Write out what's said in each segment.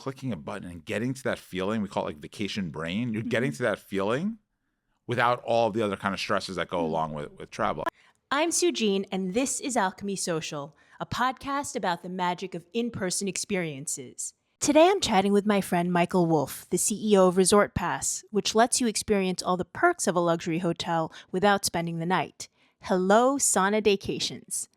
clicking a button and getting to that feeling. We call it like vacation brain. You're getting to that feeling without all the other kind of stresses that go along with travel. I'm Sujean, and this is Alchemy Social, a podcast about the magic of in-person experiences. Today I'm chatting with my friend Michael Wolf, the CEO of ResortPass, which lets you experience all the perks of a luxury hotel without spending the night. Hello, Sauna Daycations.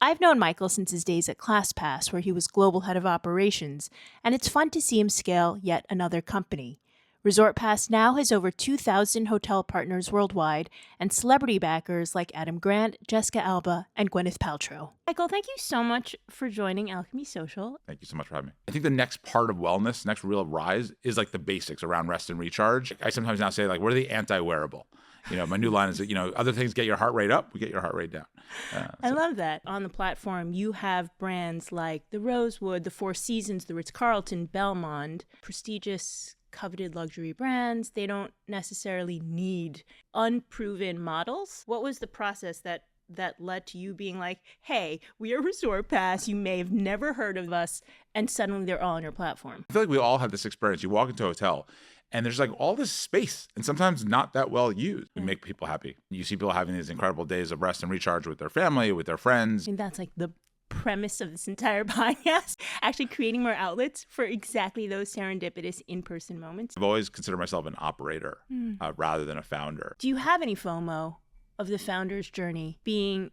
I've known Michael since his days at ClassPass, where he was global head of operations, and it's fun to see him scale yet another company. ResortPass now has over 2,000 hotel partners worldwide and celebrity backers like Adam Grant, Jessica Alba, and Gwyneth Paltrow. Michael, thank you so much for joining Alchemy Social. Thank you so much for having me. I think the next part of wellness, next real rise, is like the basics around rest and recharge. I sometimes now say, like, what are the anti-wearable? You know, my new line is that, other things get your heart rate up, we get your heart rate down. I love that. On the platform, you have brands like the Rosewood, the Four Seasons, the Ritz-Carlton, Belmond, prestigious, coveted luxury brands. They don't necessarily need unproven models. What was the process that led to you being like, hey, we are ResortPass, you may have never heard of us, and suddenly they're all on your platform? I feel like we all have this experience. You walk into a hotel and there's like all this space and sometimes not that well used. We make people happy. You see people having these incredible days of rest and recharge with their family, with their friends. I think that's like the premise of this entire podcast, actually creating more outlets for exactly those serendipitous in-person moments. I've always considered myself an operator rather than a founder. Do you have any FOMO of the founder's journey being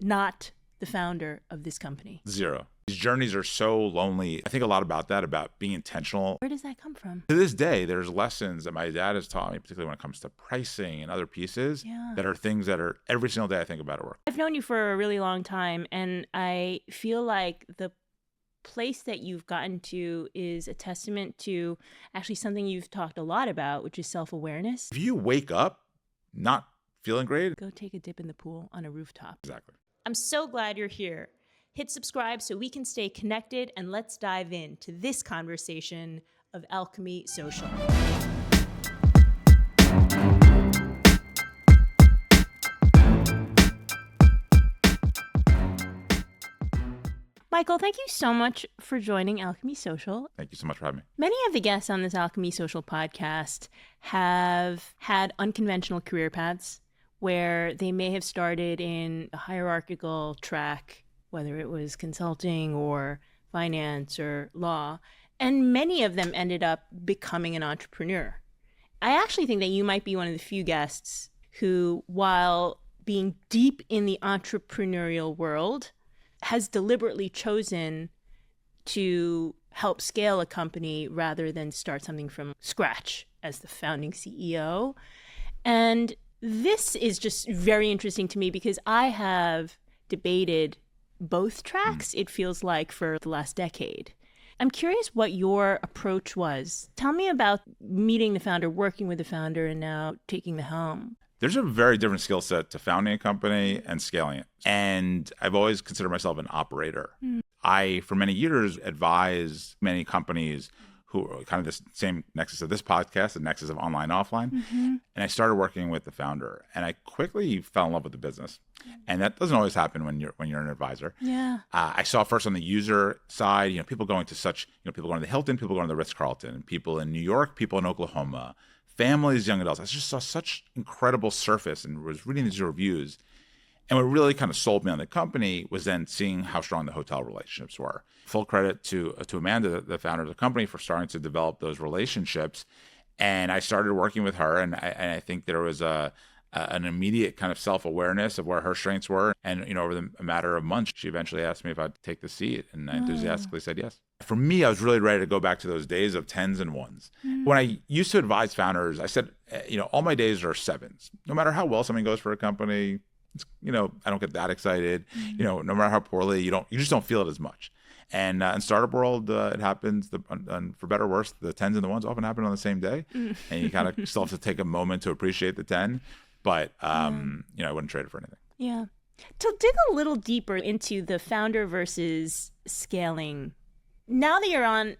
not the founder of this company? Zero. These journeys are so lonely. I think a lot about that, about being intentional. Where does that come from? To this day, there's lessons that my dad has taught me, particularly when it comes to pricing and other pieces, that are things that are every single day I think about at work. I've known you for a really long time, and I feel like the place that you've gotten to is a testament to actually something you've talked a lot about, which is self-awareness. If you wake up not feeling great, go take a dip in the pool on a rooftop. Exactly. I'm so glad you're here. Hit subscribe so we can stay connected, and let's dive into this conversation of Alchemy Social. Michael, thank you so much for joining Alchemy Social. Thank you so much for having me. Many of the guests on this Alchemy Social podcast have had unconventional career paths where they may have started in a hierarchical track, whether it was consulting or finance or law, and many of them ended up becoming an entrepreneur. I actually think that you might be one of the few guests who, while being deep in the entrepreneurial world, has deliberately chosen to help scale a company rather than start something from scratch as the founding CEO. And this is just very interesting to me because I have debated both tracks, it feels like, for the last decade. I'm curious what your approach was. Tell me about meeting the founder, working with the founder, and now taking the helm. There's a very different skill set to founding a company and scaling it. And I've always considered myself an operator. I, for many years, advised many companies who are kind of the same nexus of this podcast, the nexus of online, offline. And I started working with the founder, and I quickly fell in love with the business. And that doesn't always happen when you're an advisor. I saw first on the user side, people going to people going to the Hilton, people going to the Ritz-Carlton, people in New York, people in Oklahoma, families, young adults. I just saw such incredible surface and was reading these reviews. And what really kind of sold me on the company was then seeing how strong the hotel relationships were. Full credit to Amanda, the founder of the company, for starting to develop those relationships. And I started working with her, and I think there was an immediate kind of self-awareness of where her strengths were. And over a matter of months, she eventually asked me if I'd take the seat, and I enthusiastically said yes. For me, I was really ready to go back to those days of tens and ones. When I used to advise founders, I said, all my days are sevens. No matter how well something goes for a company, I don't get that excited. No matter how poorly, you just don't feel it as much. And in startup world, it happens, for better or worse, the tens and the ones often happen on the same day. And you kind of still have to take a moment to appreciate the 10. But, I wouldn't trade it for anything. Yeah. To dig a little deeper into the founder versus scaling, now that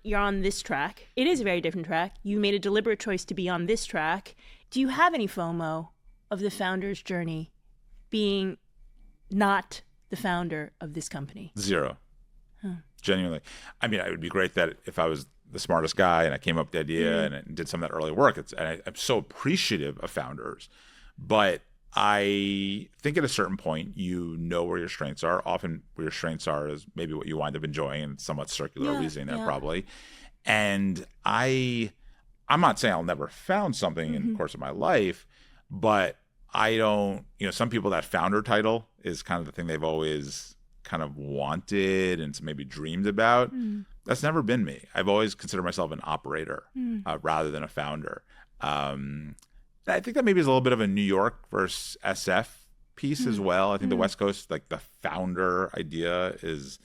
you're on this track, it is a very different track. You made a deliberate choice to be on this track. Do you have any FOMO of the founder's journey being not the founder of this company? Zero. Genuinely. I mean, it would be great that if I was the smartest guy and I came up with the idea and I did some of that early work. I'm so appreciative of founders. But I think at a certain point, you know where your strengths are. Often where your strengths are is maybe what you wind up enjoying, and somewhat circular reasoning there probably. And I'm not saying I'll never found something in the course of my life, but I don't, some people, that founder title is kind of the thing they've always kind of wanted and maybe dreamed about. That's never been me. I've always considered myself an operator rather than a founder. I think that maybe is a little bit of a New York versus SF piece as well. I think the West Coast, like the founder idea there's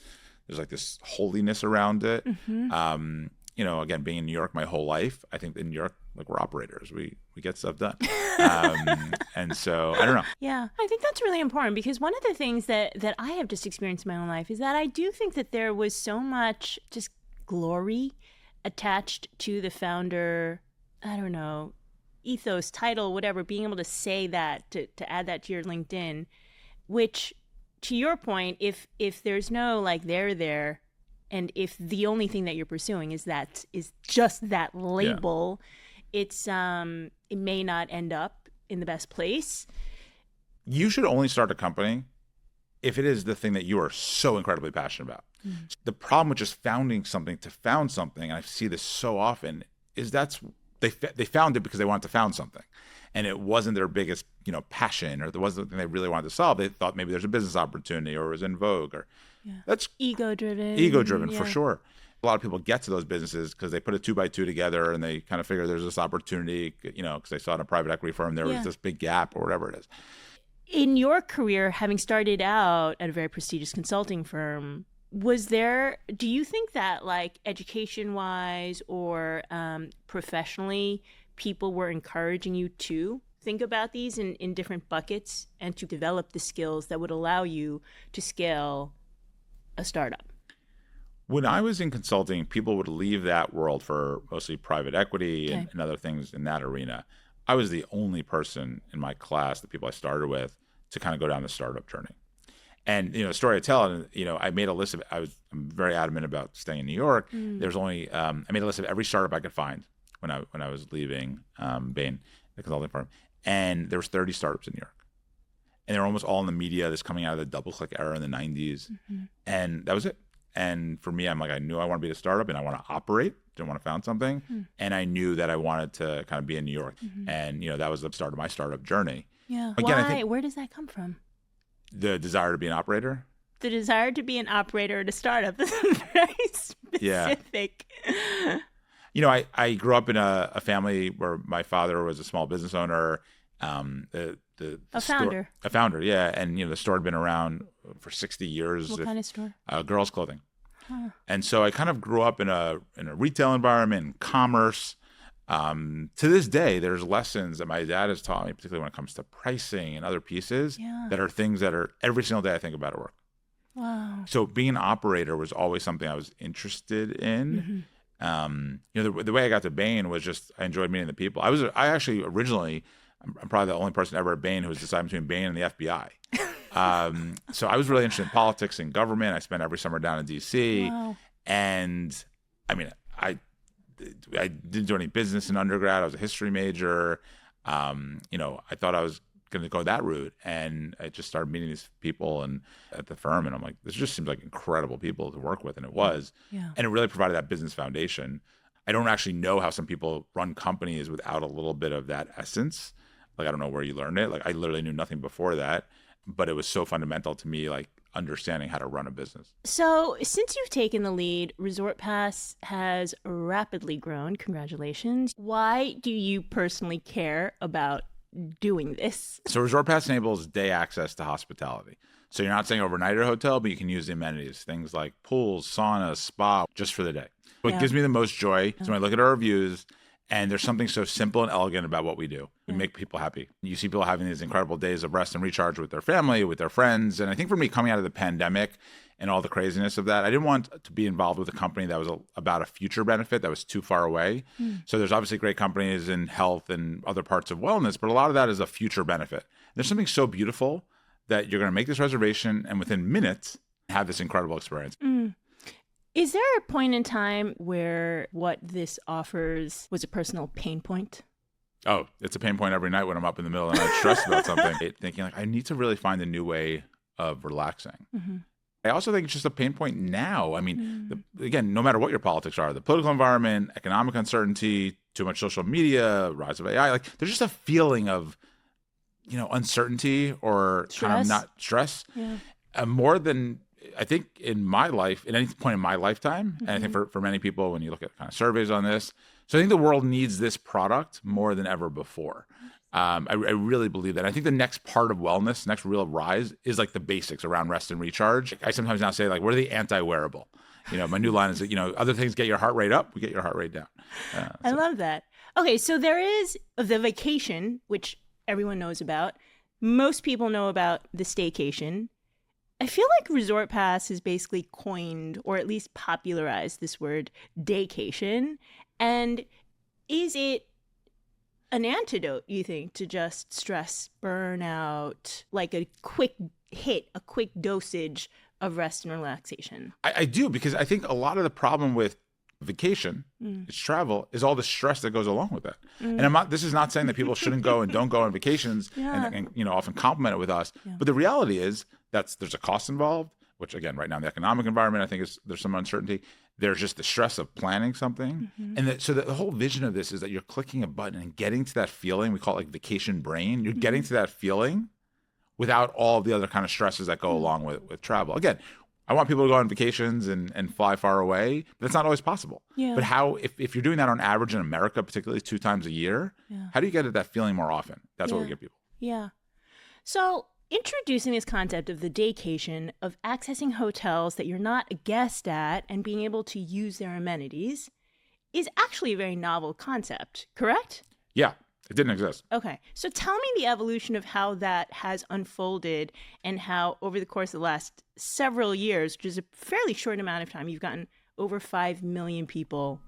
like this holiness around it. Again, being in New York my whole life, I think in New York, like, we're operators. We get stuff done. And so I don't know. Yeah, I think that's really important, because one of the things that I have just experienced in my own life is that I do think that there was so much just glory attached to the founder, I don't know, ethos, title, whatever, being able to say that, to add that to your LinkedIn, which, to your point, if there's no like there, and if the only thing that you're pursuing is just that label, it may not end up in the best place. You should only start a company if it is the thing that you are so incredibly passionate about. The problem with just founding something to found something, and I see this so often, is they found it because they wanted to found something, and it wasn't their biggest passion, or it wasn't the thing they really wanted to solve. They thought maybe there's a business opportunity, or it was in vogue, or that's ego driven for sure. A lot of people get to those businesses because they put a 2x2 together and they kind of figure there's this opportunity, because they saw in a private equity firm there was this big gap or whatever it is. In your career, having started out at a very prestigious consulting firm, do you think that, like, education-wise or professionally, people were encouraging you to think about these in different buckets and to develop the skills that would allow you to scale a startup? When I was in consulting, people would leave that world for mostly private equity and other things in that arena. I was the only person in my class, the people I started with, to kind of go down the startup journey. And, the story I tell, I made a list of, I'm very adamant about staying in New York. There's only, I made a list of every startup I could find when I was leaving Bain, the consulting firm. And there was 30 startups in New York. And they were almost all in the media, this coming out of the double-click era in the 90s. And that was it. And for me, I'm like, I knew I want to be a startup and I want to operate, didn't want to found something. And I knew that I wanted to kind of be in New York. And, that was the start of my startup journey. Yeah. Again, Where does that come from? The desire to be an operator? The desire to be an operator at a startup is very specific. Yeah. I grew up in a family where my father was a small business owner. A founder, yeah. And, the store had been around for 60 years. What kind of store? Girls' clothing. And so I kind of grew up in a retail environment, in commerce. To this day, there's lessons that my dad has taught me, particularly when it comes to pricing and other pieces, that are things that are every single day I think about at work. Wow. So being an operator was always something I was interested in. The way I got to Bain was just I enjoyed meeting the people. I actually originally, I'm probably the only person ever at Bain who was deciding between Bain and the FBI. So I was really interested in politics and government. I spent every summer down in D.C. Wow. And I mean, I didn't do any business in undergrad. I was a history major. I thought I was going to go that route, and I just started meeting these people and at the firm, and I'm like, this just seems like incredible people to work with, and it was. Yeah. And it really provided that business foundation. I don't actually know how some people run companies without a little bit of that essence. Like, I don't know where you learned it. Like, I literally knew nothing before that, but it was so fundamental to me, like understanding how to run a business. So since you've taken the lead, ResortPass has rapidly grown. Congratulations. Why do you personally care about doing this? So ResortPass enables day access to hospitality. So you're not staying overnight at a hotel, but you can use the amenities, things like pools, saunas, spa, just for the day. What gives me the most joy is when I look at our reviews, and there's something so simple and elegant about what we do. We make people happy. You see people having these incredible days of rest and recharge with their family, with their friends. And I think for me, coming out of the pandemic and all the craziness of that, I didn't want to be involved with a company that was about a future benefit that was too far away. So there's obviously great companies in health and other parts of wellness, but a lot of that is a future benefit. There's something so beautiful that you're going to make this reservation and within minutes have this incredible experience. Is there a point in time where what this offers was a personal pain point? Oh, it's a pain point every night when I'm up in the middle of the night stressed about something, thinking like, I need to really find a new way of relaxing. Mm-hmm. I also think it's just a pain point now. I mean, again, no matter what your politics are, the political environment, economic uncertainty, too much social media, rise of AI, like there's just a feeling of, uncertainty or kind of not stress. Yeah. More than I think in my life, at any point in my lifetime, and I think for many people, when you look at kind of surveys on this, so I think the world needs this product more than ever before. I really believe that. I think the next part of wellness, next real rise, is like the basics around rest and recharge. I sometimes now say, like, we're the anti-wearable. My new line is that, other things get your heart rate up, we get your heart rate down. I love that. Okay, so there is the vacation, which everyone knows about. Most people know about the staycation. I feel like ResortPass has basically coined, or at least popularized, this word Daycation. And is it an antidote, you think, to just stress, burnout, like a quick hit, a quick dosage of rest and relaxation? I do, because I think a lot of the problem with vacation, it's travel, is all the stress that goes along with it. And this is not saying that people shouldn't go and don't go on vacations and often compliment it with us. Yeah. But the reality is there's a cost involved, which again, right now in the economic environment, I think there's some uncertainty. There's just the stress of planning something. And so the whole vision of this is that you're clicking a button and getting to that feeling. We call it like vacation brain. You're getting to that feeling without all the other kind of stresses that go along with travel. Again, I want people to go on vacations and fly far away, but that's not always possible. Yeah. But how, if you're doing that on average in America, particularly 2 times a year, how do you get at that feeling more often? That's what we give people. Yeah. So introducing this concept of the daycation, of accessing hotels that you're not a guest at and being able to use their amenities, is actually a very novel concept, correct? Yeah, it didn't exist. Okay. So tell me the evolution of how that has unfolded and how over the course of the last several years, which is a fairly short amount of time, you've gotten over 5 million people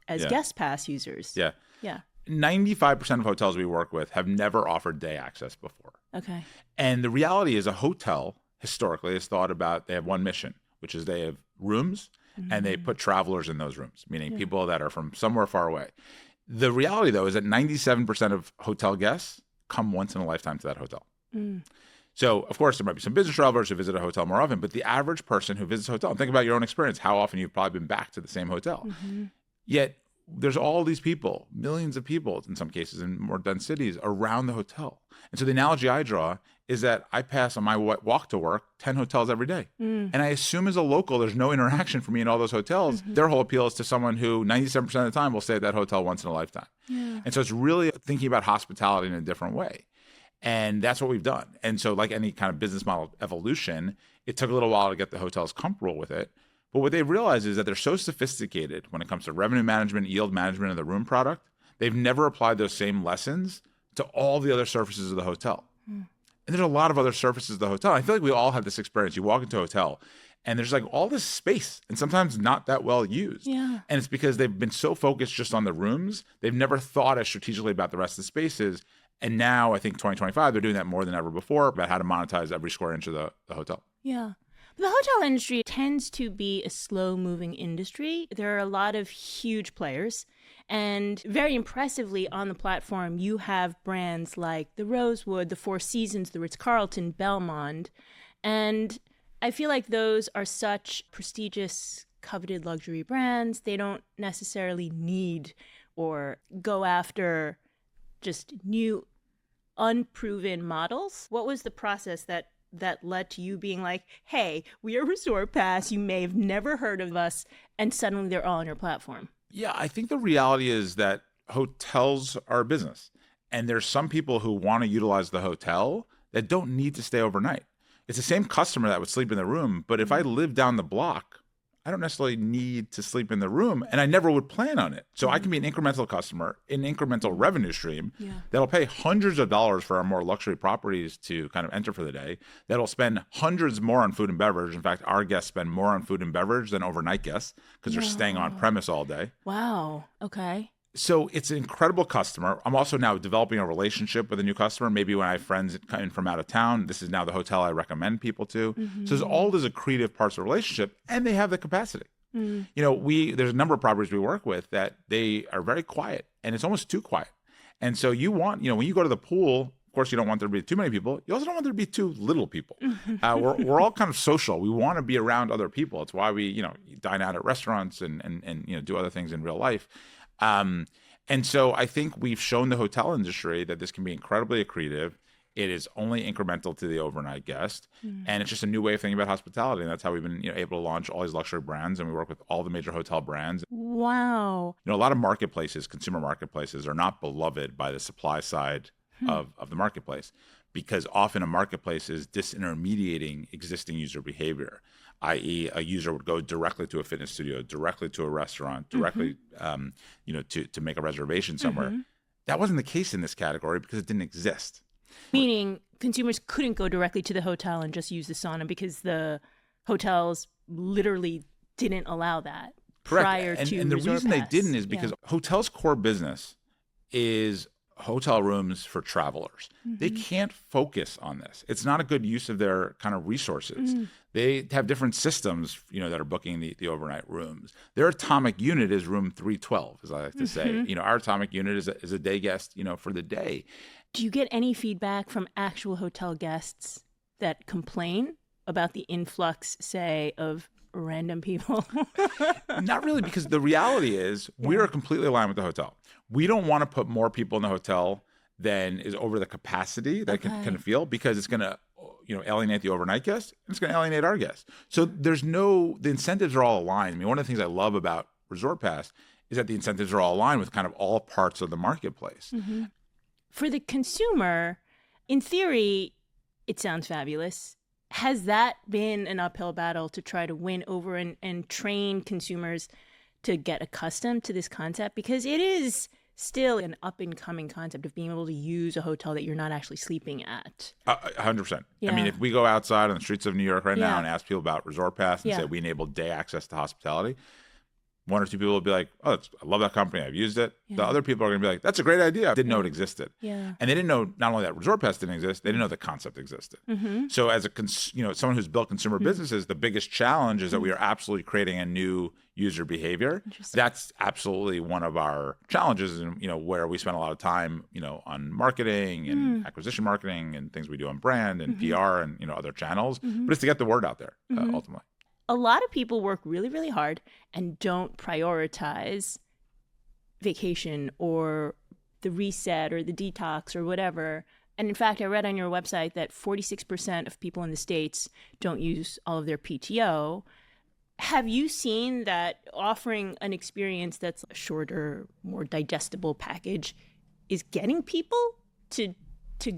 as guest pass users. Yeah. Yeah. 95% of hotels we work with have never offered day access before. Okay. And the reality is a hotel historically is thought about, they have one mission, which is they have rooms and they put travelers in those rooms, meaning people that are from somewhere far away. The reality, though, is that 97% of hotel guests come once in a lifetime to that hotel. So, of course, there might be some business travelers who visit a hotel more often, but the average person who visits a hotel, and think about your own experience, how often you've probably been back to the same hotel. Yet there's all these people, millions of people in some cases in more dense cities around the hotel. And so the analogy I draw is that I pass on my walk to work 10 hotels every day. And I assume as a local, there's no interaction for me in all those hotels. Their whole appeal is to someone who 97% of the time will stay at that hotel once in a lifetime. And so it's really thinking about hospitality in a different way. And that's what we've done. And so like any kind of business model evolution, it took a little while to get the hotels comfortable with it. But what they've realized is that they're so sophisticated when it comes to revenue management, yield management of the room product, they've never applied those same lessons to all the other surfaces of the hotel. And there's a lot of other surfaces of the hotel. I feel like we all have this experience. You walk into a hotel and there's like all this space and sometimes not that well used. And it's because they've been so focused just on the rooms, they've never thought as strategically about the rest of the spaces. And now I think 2025, they're doing that more than ever before about how to monetize every square inch of the hotel. Yeah. The hotel industry tends to be a slow-moving industry. There are a lot of huge players. And very impressively on the platform, you have brands like the Rosewood, the Four Seasons, the Ritz-Carlton, Belmond. And I feel like those are such prestigious, coveted luxury brands. They don't necessarily need or go after just new, unproven models. What was the process that led to you being like, hey, we are ResortPass, you may have never heard of us, and suddenly they're all on your platform? Yeah, I think the reality is that hotels are a business. And there's some people who want to utilize the hotel that don't need to stay overnight. It's the same customer that would sleep in the room, but if I live down the block, I don't necessarily need to sleep in the room, and I never would plan on it. So I can be an incremental customer, an incremental revenue stream that'll pay hundreds of dollars for our more luxury properties to kind of enter for the day, that'll spend hundreds more on food and beverage. In fact, our guests spend more on food and beverage than overnight guests because they're staying on premise all day. Wow. Okay. So it's an incredible customer. I'm also now developing a relationship with a new customer. Maybe when I have friends coming from out of town, this is now the hotel I recommend people to. So there's all these accretive parts of the relationship, and they have the capacity. There's a number of properties we work with that they are very quiet, and it's almost too quiet. And so you want, when you go to the pool, of course, you don't want there to be too many people. You also don't want there to be too little people. We're all kind of social. We want to be around other people. It's why we, dine out at restaurants and do other things in real life. And so I think we've shown the hotel industry that this can be incredibly accretive. It is only incremental to the overnight guest. And it's just a new way of thinking about hospitality. And that's how we've been able to launch all these luxury brands. And we work with all the major hotel brands. Wow. A lot of marketplaces, consumer marketplaces, are not beloved by the supply side of the marketplace, because often a marketplace is disintermediating existing user behavior, i.e. a user would go directly to a fitness studio, directly to a restaurant, directly to make a reservation somewhere. That wasn't the case in this category because it didn't exist. Meaning consumers couldn't go directly to the hotel and just use the sauna because the hotels literally didn't allow that. Correct. Prior to and the reason they ResortPass. didn't is because hotels' core business is hotel rooms for travelers. They can't focus on this. It's not a good use of their kind of resources. They have different systems, that are booking the overnight rooms. Their atomic unit is room 312, as I like to say. Our atomic unit is a day guest, for the day. Do you get any feedback from actual hotel guests that complain about the influx, say, of random people? Not really, because the reality is we are completely aligned with the hotel. We don't want to put more people in the hotel than is over the capacity that can feel, because it's going to alienate the overnight guest, and it's going to alienate our guests. So the incentives are all aligned. I mean, one of the things I love about ResortPass is that the incentives are all aligned with kind of all parts of the marketplace. For the consumer, in theory, it sounds fabulous. Has that been an uphill battle to try to win over and train consumers to get accustomed to this concept? Because it is still an up-and-coming concept of being able to use a hotel that you're not actually sleeping at. 100%. Yeah. I mean, if we go outside on the streets of New York right now and ask people about ResortPass and say we enable day access to hospitality, one or two people will be like, I love that company. I've used it. The other people are going to be like, that's a great idea. I didn't know it existed. And they didn't know not only that ResortPass didn't exist, they didn't know the concept existed. So as someone who's built consumer businesses, the biggest challenge is that we are absolutely creating a new user behavior. That's absolutely one of our challenges, and where we spend a lot of time, on marketing and acquisition marketing and things we do on brand and PR and other channels. But it's to get the word out there ultimately. A lot of people work really, really hard and don't prioritize vacation or the reset or the detox or whatever. And in fact, I read on your website that 46% of people in the States don't use all of their PTO. Have you seen that offering an experience that's a shorter, more digestible package is getting people to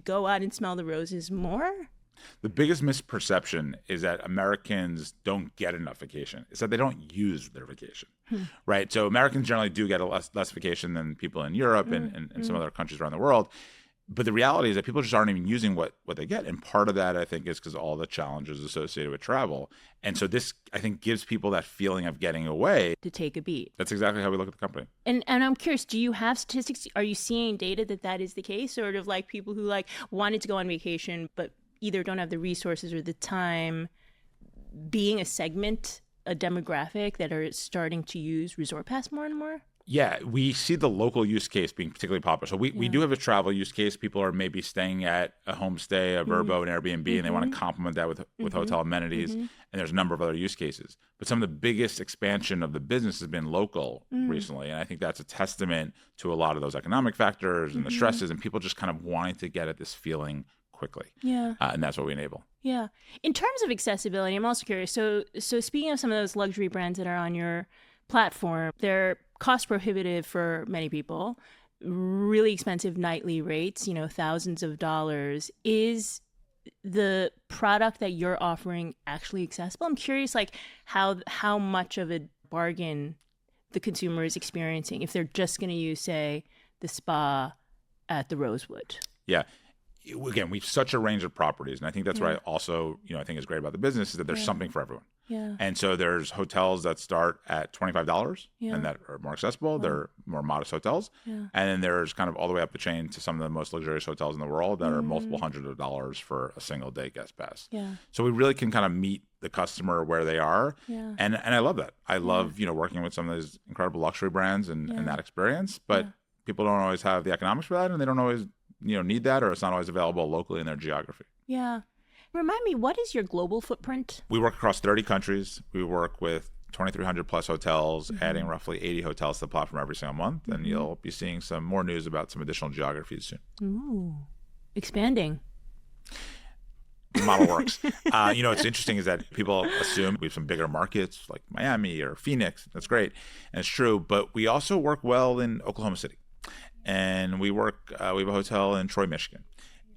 go out and smell the roses more? The biggest misperception is that Americans don't get enough vacation. It's that they don't use their vacation, right? So Americans generally do get a less vacation than people in Europe and some other countries around the world. But the reality is that people just aren't even using what they get. And part of that, I think, is because all the challenges associated with travel. And so this, I think, gives people that feeling of getting away. To take a beat. That's exactly how we look at the company. And I'm curious, do you have statistics? Are you seeing data that is the case? Sort of like people who wanted to go on vacation, but either don't have the resources or the time, being a segment, a demographic that are starting to use ResortPass more and more? Yeah, we see the local use case being particularly popular. So we do have a travel use case. People are maybe staying at a homestay, a Vrbo, an Airbnb, and they want to complement that with hotel amenities. And there's a number of other use cases. But some of the biggest expansion of the business has been local recently. And I think that's a testament to a lot of those economic factors and the stresses and people just kind of wanting to get at this feeling quickly. And that's what we enable. Yeah. In terms of accessibility, I'm also curious. So speaking of some of those luxury brands that are on your platform, they're cost prohibitive for many people, really expensive nightly rates, thousands of dollars. Is the product that you're offering actually accessible? I'm curious, how much of a bargain the consumer is experiencing if they're just going to use, say, the spa at the Rosewood. Yeah. Again, we've such a range of properties. And I think that's what I also, I think is great about the business is that there's something for everyone. And so there's hotels that start at $25 and that are more accessible. They're more modest hotels. And then there's kind of all the way up the chain to some of the most luxurious hotels in the world that are multiple hundreds of dollars for a single day guest pass. So we really can kind of meet the customer where they are. Yeah. And I love that. I love, working with some of those incredible luxury brands and that experience, but people don't always have the economics for that, and they don't always, need that, or it's not always available locally in their geography. Yeah. Remind me, what is your global footprint? We work across 30 countries. We work with 2,300 plus hotels, adding roughly 80 hotels to the platform every single month. And you'll be seeing some more news about some additional geographies soon. Ooh, expanding. The model works. What's interesting is that people assume we have some bigger markets like Miami or Phoenix. That's great. And it's true. But we also work well in Oklahoma City. And we have a hotel in Troy, Michigan.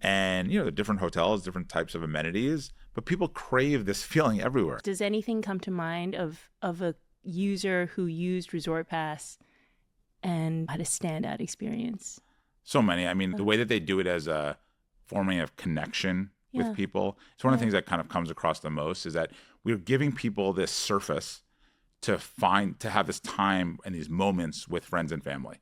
And, the different hotels, different types of amenities, but people crave this feeling everywhere. Does anything come to mind of a user who used ResortPass and had a standout experience? So many. I mean, the way that they do it as a forming of connection with people, it's one of the things that kind of comes across the most is that we're giving people this surface to have this time and these moments with friends and family.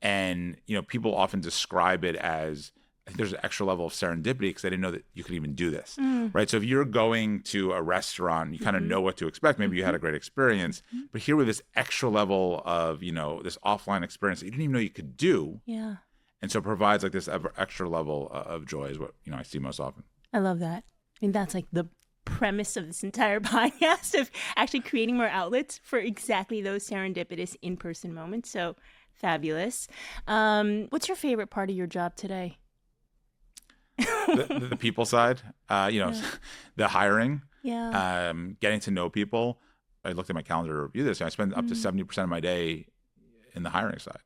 And, people often describe it as, I think there's an extra level of serendipity because I didn't know that you could even do this, right? So if you're going to a restaurant, you kind of know what to expect. Maybe you had a great experience, but here with this extra level of, this offline experience that you didn't even know you could do. Yeah. And so it provides like this extra level of joy is what, I see most often. I love that. I mean, that's like the premise of this entire podcast of actually creating more outlets for exactly those serendipitous in-person moments. So fabulous. What's your favorite part of your job today? The people side, the hiring, getting to know people. I looked at my calendar to review this, and I spend up to 70% of my day in the hiring side.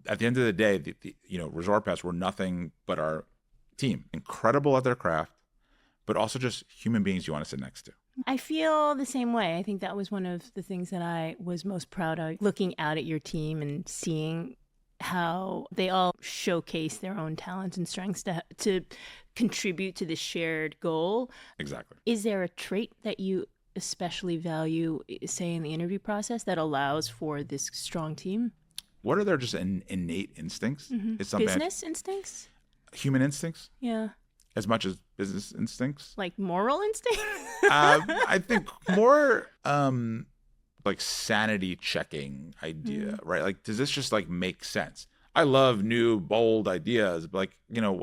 At the end of the day, ResortPass were nothing but our team, incredible at their craft, but also just human beings you want to sit next to. I feel the same way. I think that was one of the things that I was most proud of, looking out at your team and seeing how they all showcase their own talents and strengths to contribute to the shared goal. Exactly. Is there a trait that you especially value, say, in the interview process that allows for this strong team? What are their just innate instincts? It's Business instincts? Human instincts? Yeah. As much as business instincts? Like moral instincts? I think more like sanity checking idea, right? Like, does this just like make sense? I love new, bold ideas, but like,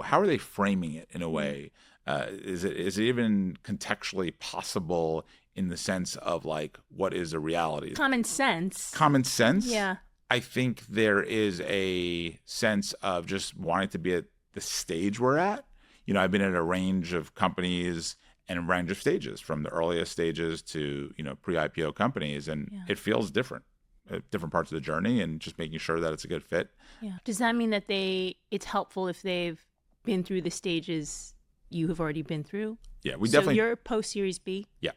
how are they framing it in a way? Is it even contextually possible in the sense of like, what is a reality? Common sense. Common sense? Yeah. I think there is a sense of just wanting to be at the stage we're at. I've been at a range of companies and a range of stages, from the earliest stages to, pre-IPO companies. And it feels different at different parts of the journey, and just making sure that it's a good fit. Yeah. Does that mean that it's helpful if they've been through the stages you have already been through? Yeah, we definitely. So you're post-Series B? Yeah.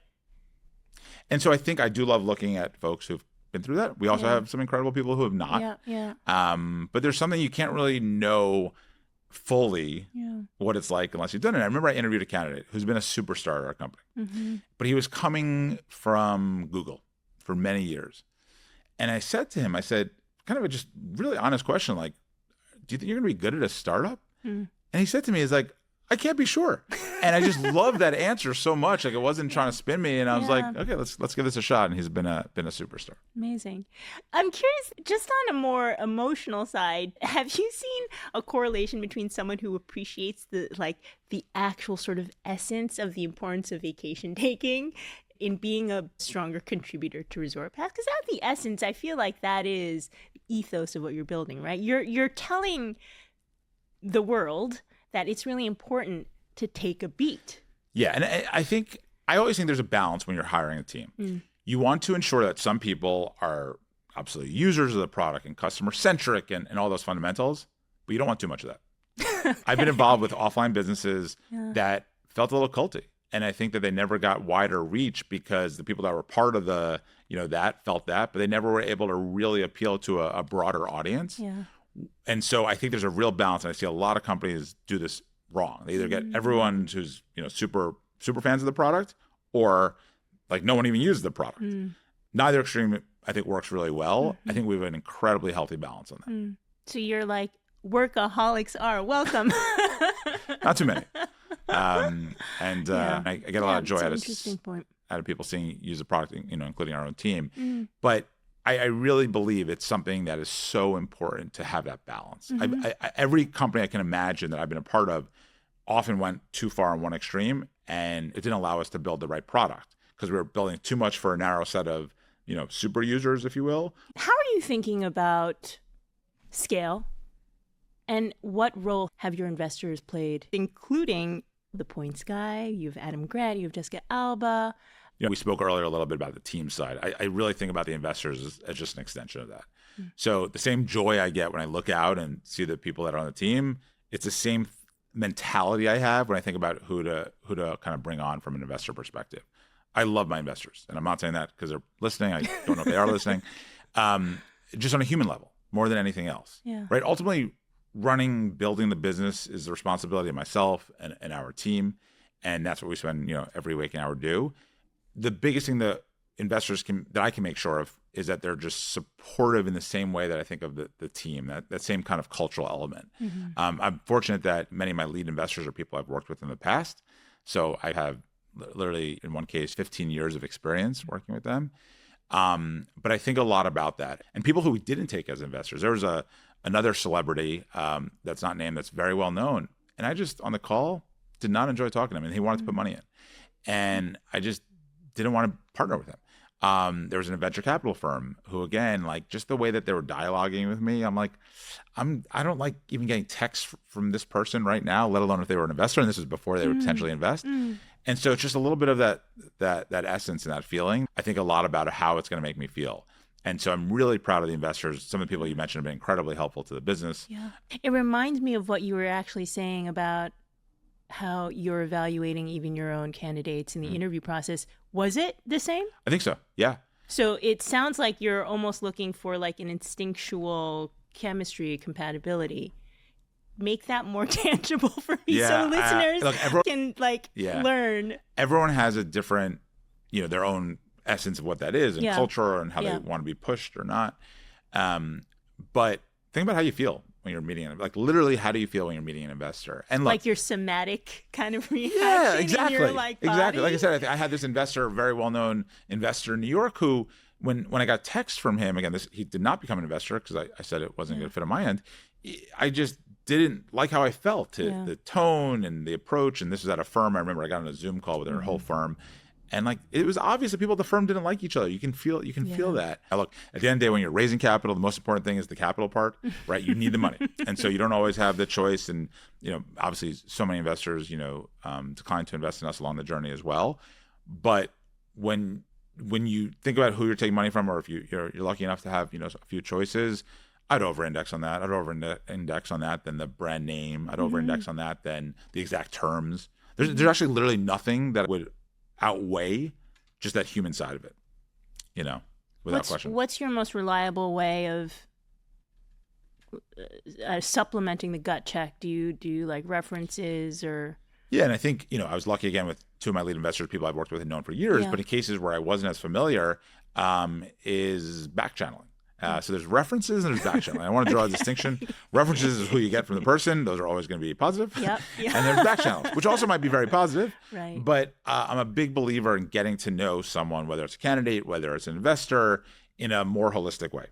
And so I think I do love looking at folks who've been through that. We also have some incredible people who have not. Yeah. But there's something you can't really know fully what it's like unless you've done it. I remember I interviewed a candidate who's been a superstar at our company, but he was coming from Google for many years. And I said to him, kind of a just really honest question, like, do you think you're going to be good at a startup? And he said to me, he's like, I can't be sure. And I just love that answer so much. Like, it wasn't trying to spin me. And I was like, okay, let's give this a shot. And he's been a superstar. Amazing. I'm curious, just on a more emotional side, have you seen a correlation between someone who appreciates the actual sort of essence of the importance of vacation taking in being a stronger contributor to ResortPass? Because at the essence, I feel like that is the ethos of what you're building, right? You're telling the world that it's really important to take a beat. Yeah, and I always think there's a balance when you're hiring a team. You want to ensure that some people are absolutely users of the product and customer-centric and all those fundamentals, but you don't want too much of that. I've been involved with offline businesses that felt a little culty, and I think that they never got wider reach because the people that were part of the, that felt that, but they never were able to really appeal to a broader audience. Yeah. And so I think there's a real balance, and I see a lot of companies do this wrong. They either get everyone who's super fans of the product, or like no one even uses the product. Neither extreme, I think, works really well. I think we have an incredibly healthy balance on that. So you're like, workaholics are welcome. Not too many. I get a lot of joy out interesting point. Out of people seeing use the product, including our own team. But I really believe it's something that is so important to have that balance. Every company I can imagine that I've been a part of often went too far on one extreme, and it didn't allow us to build the right product because we were building too much for a narrow set of, super users, if you will. How are you thinking about scale? And what role have your investors played, including the points guy? You have Adam Grant, you have Jessica Alba. We spoke earlier a little bit about the team side. I really think about the investors as just an extension of that. So the same joy I get when I look out and see the people that are on the team, it's the same mentality I have when I think about who to kind of bring on from an investor perspective. I love my investors, and I'm not saying that because they're listening. I don't know if they are listening. Just on a human level, more than anything else. Yeah. Right? Ultimately, building the business is the responsibility of myself and our team, and that's what we spend every waking hour do. The biggest thing that investors that I can make sure of is that they're just supportive in the same way that I think of the team, that same kind of cultural element. I'm fortunate that many of my lead investors are people I've worked with in the past. So I have literally, in one case, 15 years of experience working with them. But I think a lot about that. And people who we didn't take as investors, there was another celebrity that's not named that's very well known. And I just, on the call, did not enjoy talking to him. And he wanted to put money in. And I just didn't want to partner with him. There was a venture capital firm who, again, like just the way that they were dialoguing with me, I'm like, I don't like even getting texts from this person right now, let alone if they were an investor. And this was before they would potentially invest. And so it's just a little bit of that essence and that feeling. I think a lot about how it's going to make me feel. And so I'm really proud of the investors. Some of the people you mentioned have been incredibly helpful to the business. Yeah. It reminds me of what you were actually saying about how you're evaluating even your own candidates in the interview process. Was it the same? I think so. Yeah. So it sounds like you're almost looking for like an instinctual chemistry compatibility. Make that more tangible for me so listeners can learn. Everyone has a different, their own essence of what that is and culture and how they want to be pushed or not. But think about how you feel when you're meeting, literally, how do you feel when you're meeting an investor? And look, like your somatic kind of reaction. Yeah, exactly. In your, body. Exactly. Like I said, I had this investor, a very well-known investor in New York, who, when I got text from him, again, he did not become an investor because I said it wasn't going to fit on my end. I just didn't like how I felt, the tone and the approach. And this was at a firm. I remember I got on a Zoom call with their whole firm. And it was obvious that people at the firm didn't like each other. You can feel that. Now, look, at the end of the day, when you're raising capital, the most important thing is the capital part, right? You need the money. And so you don't always have the choice. And, obviously so many investors, decline to invest in us along the journey as well. But when you think about who you're taking money from, or if you're lucky enough to have, a few choices, I'd over-index on that. I'd over-index on that than the brand name. I'd over-index on that than the exact terms. There's actually literally nothing that would outweigh just that human side of it, without question. What's your most reliable way of supplementing the gut check? Do you like references or? Yeah, and I think, I was lucky again with two of my lead investors, people I've worked with and known for years, but in cases where I wasn't as familiar, is back channeling. So there's references and there's back channeling. I want to draw a distinction. References is who you get from the person. Those are always going to be positive. Yep. And there's back channels, which also might be very positive. Right. But I'm a big believer in getting to know someone, whether it's a candidate, whether it's an investor, in a more holistic way.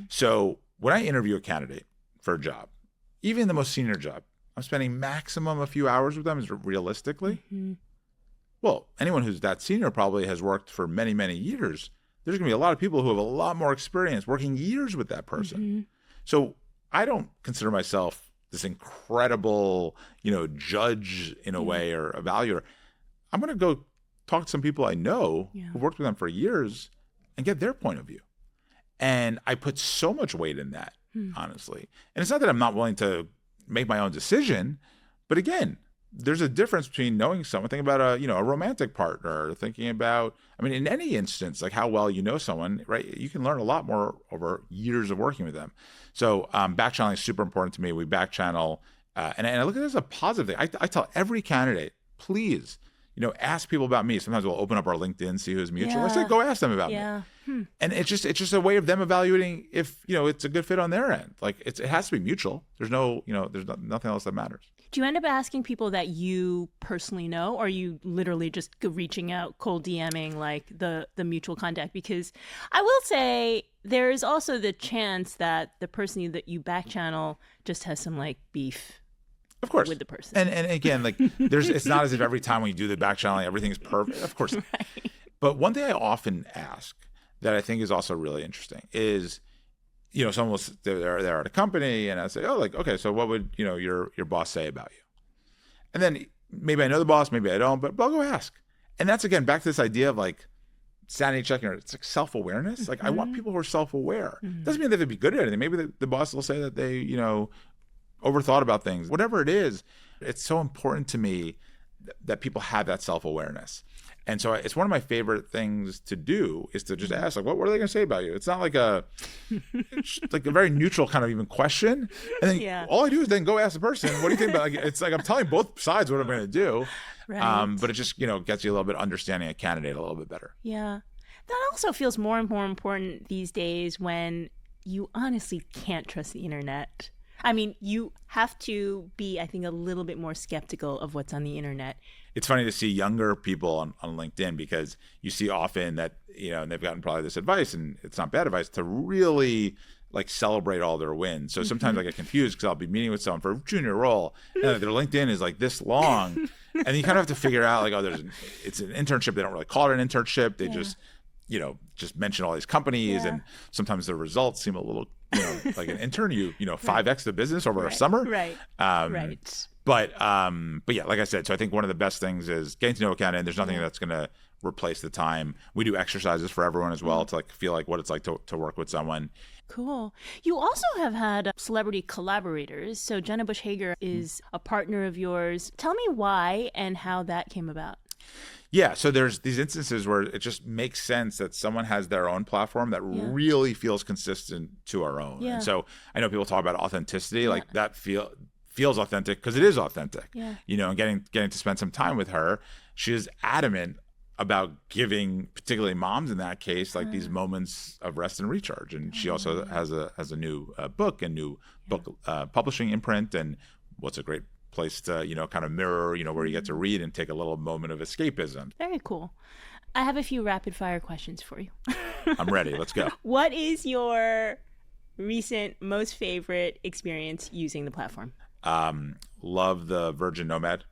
So when I interview a candidate for a job, even the most senior job, I'm spending maximum a few hours with them is realistically. Well, anyone who's that senior probably has worked for many, many years. There's going to be a lot of people who have a lot more experience working years with that person. So I don't consider myself this incredible, judge in a way or evaluator. I'm going to go talk to some people I know who worked with them for years and get their point of view. And I put so much weight in that, honestly. And it's not that I'm not willing to make my own decision, but again, there's a difference between knowing someone, thinking about a romantic partner, thinking about, in any instance, like how well you know someone, right? You can learn a lot more over years of working with them. So back channeling is super important to me. We back channel, and I look at it as a positive thing. I tell every candidate, please, ask people about me. Sometimes we'll open up our LinkedIn, see who's mutual. I say, Yeah. go ask them about me. Yeah. And it's just a way of them evaluating if, it's a good fit on their end. Like it has to be mutual. There's nothing else that matters. Do you end up asking people that you personally know, or are you literally just reaching out, cold DMing like the mutual contact? Because I will say there is also the chance that the person that you back channel just has some like beef. Of course. With the person. And again, like it's not as if every time when you do the back channeling, everything's perfect. Of course. Right. But one thing I often ask that I think is also really interesting is, someone will, they're at a company and I say, oh, like, okay, so what would, your boss say about you? And then maybe I know the boss, maybe I don't, but I'll go ask. And that's, again, back to this idea of like sanity checking, or it's like self-awareness. Like I want people who are self-aware. Doesn't mean they have to be good at anything. Maybe the boss will say that they, overthought about things. Whatever it is, it's so important to me that people have that self-awareness. And so it's one of my favorite things to do is to just ask, like, what are they going to say about you? It's not like it's like a very neutral kind of even question. And then all I do is then go ask the person, what do you think about it? It's like I'm telling both sides what I'm going to do. Right. But it just, gets you a little bit understanding a candidate a little bit better. Yeah. That also feels more and more important these days when you honestly can't trust the internet. I mean, you have to be, I think, a little bit more skeptical of what's on the internet. It's funny to see younger people on LinkedIn because you see often that, and they've gotten probably this advice, and it's not bad advice, to really like celebrate all their wins. So sometimes I get confused because I'll be meeting with someone for a junior role and their LinkedIn is like this long. And you kind of have to figure out like, it's an internship. They don't really call it an internship. They just mention all these companies and sometimes the results seem a little, like an intern, 5X the business over a summer. Right. Right. But yeah, like I said, so I think one of the best things is getting to know a candidate. There's nothing that's going to replace the time. We do exercises for everyone as well to like feel like what it's like to work with someone. Cool. You also have had celebrity collaborators. So Jenna Bush Hager is a partner of yours. Tell me why and how that came about. Yeah, so there's these instances where it just makes sense that someone has their own platform that really feels consistent to our own. Yeah. And so I know people talk about authenticity, like that feels authentic because it is authentic. Yeah. And getting to spend some time with her, she is adamant about giving, particularly moms in that case, like these moments of rest and recharge. And she also has a new book and new book publishing imprint, and what's a great place to kind of mirror where you get to read and take a little moment of escapism. Very cool. I have a few rapid fire questions for you. I'm ready. Let's go. What is your recent most favorite experience using the platform? Love the Virgin Nomad.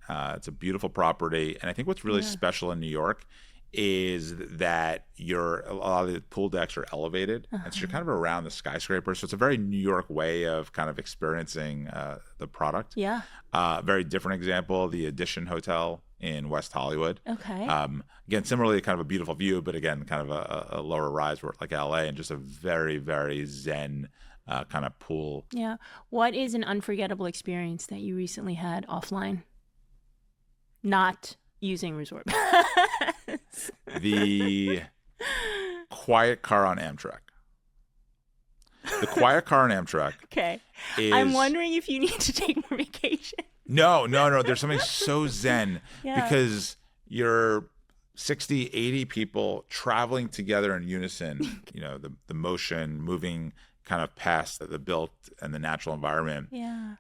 It's a beautiful property, and I think what's really special in New York is that a lot of the pool decks are elevated, and so you're kind of around the skyscraper. So it's a very New York way of kind of experiencing the product. Yeah. Very different example, the Edition Hotel in West Hollywood. Okay. Again, similarly, kind of a beautiful view, but again, kind of a lower rise like LA, and just a very, very zen kind of pool. Yeah. What is an unforgettable experience that you recently had offline? Not using ResortPass. The quiet car on Amtrak. The quiet car on Amtrak. Okay. I'm wondering if you need to take more vacation. No. There's something so zen because you're 60, 80 people traveling together in unison, the motion moving kind of past the built and the natural environment. Yeah.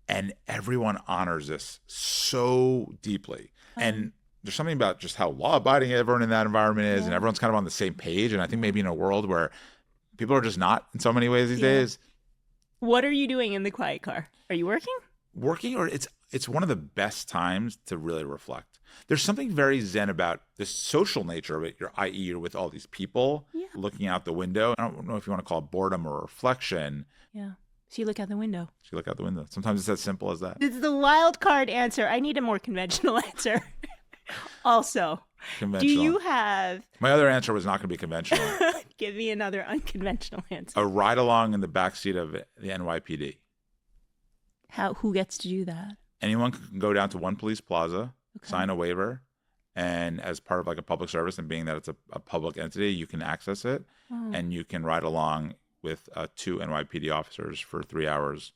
And everyone honors this so deeply. And there's something about just how law-abiding everyone in that environment is, and everyone's kind of on the same page. And I think maybe in a world where people are just not in so many ways these days. What are you doing in the quiet car? Are you working? Working, or it's one of the best times to really reflect. There's something very zen about the social nature of it, i.e. you're with all these people looking out the window. I don't know if you want to call it boredom or reflection. Yeah. So you look out the window. Sometimes it's as simple as that. It's the wild card answer. I need a more conventional answer. Also, do you have... My other answer was not going to be conventional. Give me another unconventional answer. A ride along in the backseat of the NYPD. Who gets to do that? Anyone can go down to One Police Plaza, sign a waiver, and as part of like a public service, and being that it's a public entity, you can access it, and you can ride along with 2 NYPD officers for 3 hours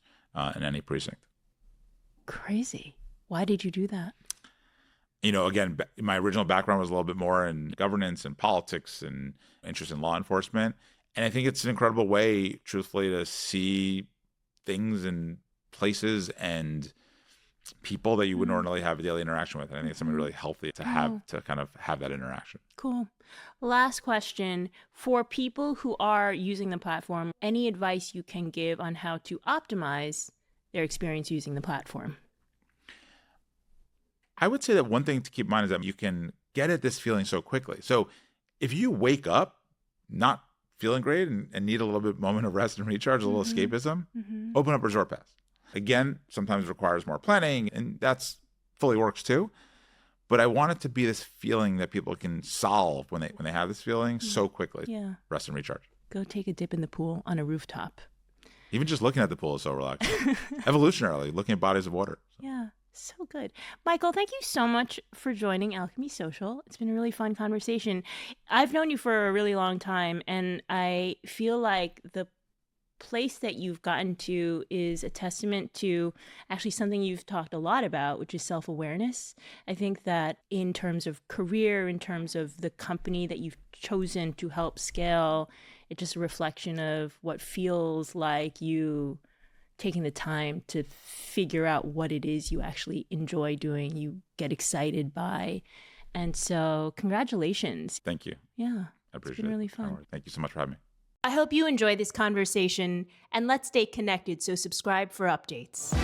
in any precinct. Crazy. Why did you do that? Again, my original background was a little bit more in governance and politics and interest in law enforcement. And I think it's an incredible way, truthfully, to see things and places and people that you wouldn't ordinarily have a daily interaction with. And I think it's something really healthy to have, to kind of have that interaction. Cool. Last question. For people who are using the platform, any advice you can give on how to optimize their experience using the platform? I would say that one thing to keep in mind is that you can get at this feeling so quickly. So if you wake up not feeling great and need a little bit moment of rest and recharge, a little escapism, open up ResortPass. Again, sometimes requires more planning, and that's fully works too. But I want it to be this feeling that people can solve when they have this feeling so quickly. Yeah. Rest and recharge. Go take a dip in the pool on a rooftop. Even just looking at the pool is so relaxing. Evolutionarily, looking at bodies of water. Yeah. So good. Michael, thank you so much for joining Alchemy Social. It's been a really fun conversation. I've known you for a really long time, and I feel like the place that you've gotten to is a testament to actually something you've talked a lot about, which is self-awareness. I think that in terms of career, in terms of the company that you've chosen to help scale, it's just a reflection of what feels like you taking the time to figure out what it is you actually enjoy doing, you get excited by. And so congratulations. Thank you. Yeah. I appreciate it. It's been really fun. Thank you so much for having me. I hope you enjoy this conversation, and let's stay connected, so subscribe for updates.